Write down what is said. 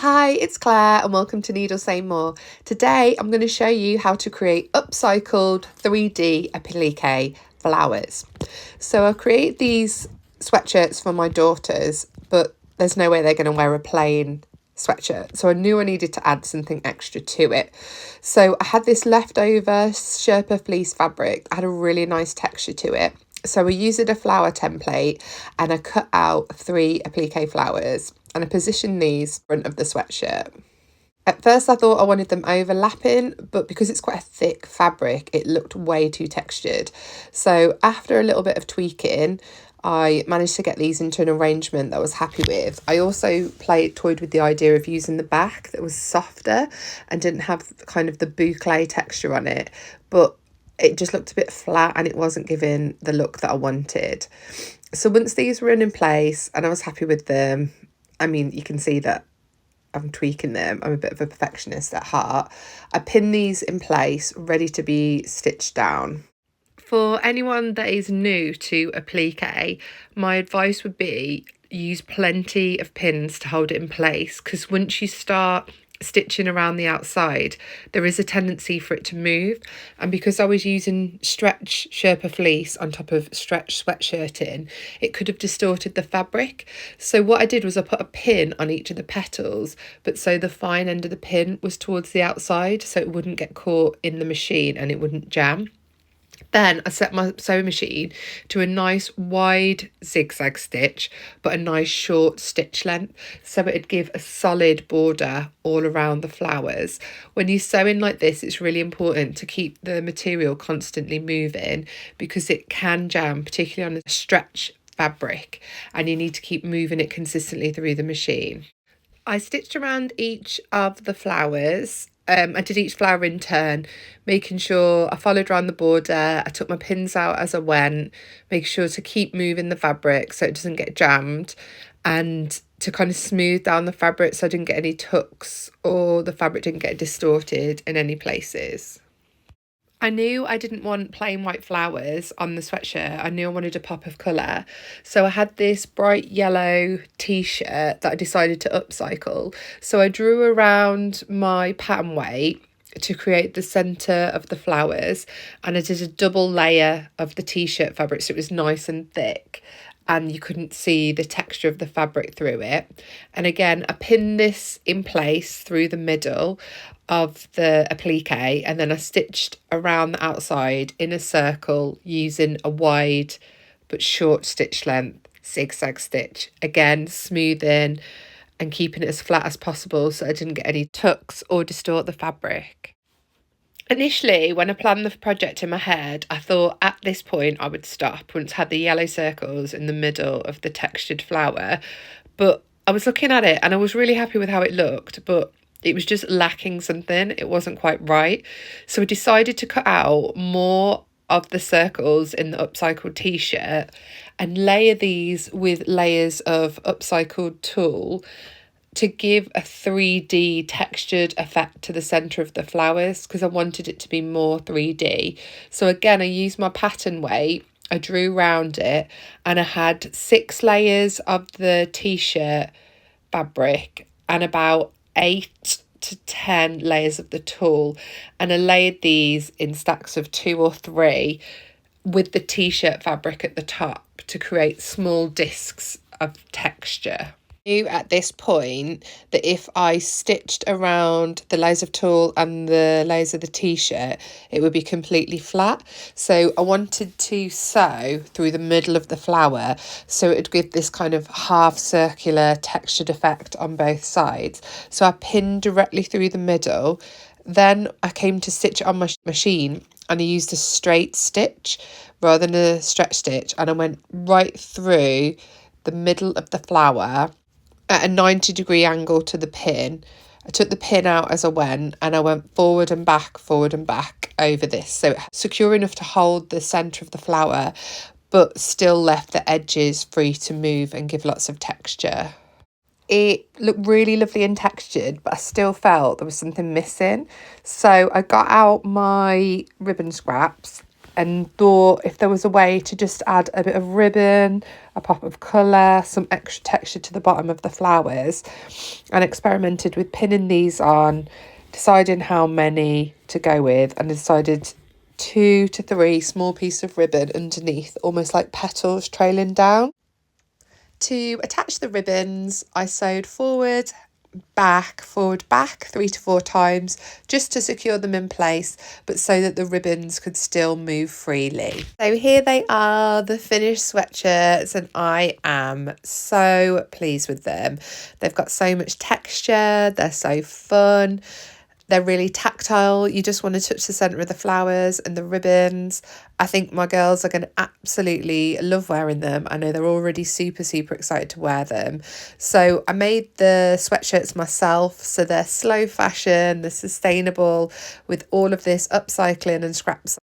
Hi, it's Claire and welcome to Needle Say More. Today I'm going to show you how to create upcycled 3D applique flowers. So I create these sweatshirts for my daughters, but there's no way they're going to wear a plain sweatshirt. So I knew I needed to add something extra to it. So I had this leftover sherpa fleece fabric. I had a really nice texture to it. So I used a flower template and I cut out 3 applique flowers and I positioned these in front of the sweatshirt. At first I thought I wanted them overlapping, but because it's quite a thick fabric, it looked way too textured. So after a little bit of tweaking, I managed to get these into an arrangement that I was happy with. I also toyed with the idea of using the back that was softer and didn't have kind of the boucle texture on it, but it just looked a bit flat and it wasn't giving the look that I wanted. So once these were in place and I was happy with them, I mean, you can see that I'm tweaking them. I'm a bit of a perfectionist at heart. I pinned these in place, ready to be stitched down. For anyone that is new to applique, my advice would be use plenty of pins to hold it in place, because once you start stitching around the outside, there is a tendency for it to move. And because I was using stretch sherpa fleece on top of stretch sweatshirting, it could have distorted the fabric. So what I did was I put a pin on each of the petals, but so the fine end of the pin was towards the outside, so it wouldn't get caught in the machine and it wouldn't jam. Then I set my sewing machine to a nice wide zigzag stitch, but a nice short stitch length, so it'd give a solid border all around the flowers. When you're sewing like this, it's really important to keep the material constantly moving because it can jam, particularly on a stretch fabric, and you need to keep moving it consistently through the machine. I stitched around each of the flowers. I did each flower in turn, making sure I followed around the border. I took my pins out as I went, make sure to keep moving the fabric so it doesn't get jammed, and to kind of smooth down the fabric so I didn't get any tucks or the fabric didn't get distorted in any places. I knew I didn't want plain white flowers on the sweatshirt. I knew I wanted a pop of colour. So I had this bright yellow t-shirt that I decided to upcycle. So I drew around my pattern weight to create the centre of the flowers, and I did a double layer of the t-shirt fabric so it was nice and thick and you couldn't see the texture of the fabric through it. And again, I pinned this in place through the middle of the applique, and then I stitched around the outside in a circle using a wide but short stitch length zigzag stitch. Again, smoothing and keeping it as flat as possible so I didn't get any tucks or distort the fabric. Initially, when I planned the project in my head, I thought at this point I would stop once I had the yellow circles in the middle of the textured flower. But I was looking at it and I was really happy with how it looked, but it was just lacking something. It wasn't quite right. So I decided to cut out more of the circles in the upcycled t-shirt and layer these with layers of upcycled tulle to give a 3D textured effect to the centre of the flowers, because I wanted it to be more 3D. So again, I used my pattern weight, I drew round it, and I had 6 layers of the t-shirt fabric and about 8 to 10 layers of the tulle, and I layered these in stacks of 2 or 3 with the t-shirt fabric at the top to create small discs of texture. Knew at this point that if I stitched around the layers of tulle and the layers of the t-shirt, it would be completely flat. So I wanted to sew through the middle of the flower so it would give this kind of half circular textured effect on both sides. So I pinned directly through the middle. Then I came to stitch it on my machine and I used a straight stitch rather than a stretch stitch, and I went right through the middle of the flower at a 90-degree angle to the pin. I took the pin out as I went and I went forward and back over this. So secure enough to hold the centre of the flower, but still left the edges free to move and give lots of texture. It looked really lovely and textured, but I still felt there was something missing. So I got out my ribbon scraps and thought if there was a way to just add a bit of ribbon a pop of colour, some extra texture to the bottom of the flowers, and experimented with pinning these on, deciding how many to go with, and decided 2 to 3 small pieces of ribbon underneath, almost like petals trailing down. To attach the ribbons, I sewed forward, back, 3 to 4 times, just to secure them in place, but so that the ribbons could still move freely. So here they are, the finished sweatshirts, and I am so pleased with them. They've got so much texture, they're so fun. They're really tactile. You just want to touch the centre of the flowers and the ribbons. I think my girls are going to absolutely love wearing them. I know they're already super, super excited to wear them. So I made the sweatshirts myself. So they're slow fashion, they're sustainable, with all of this upcycling and scraps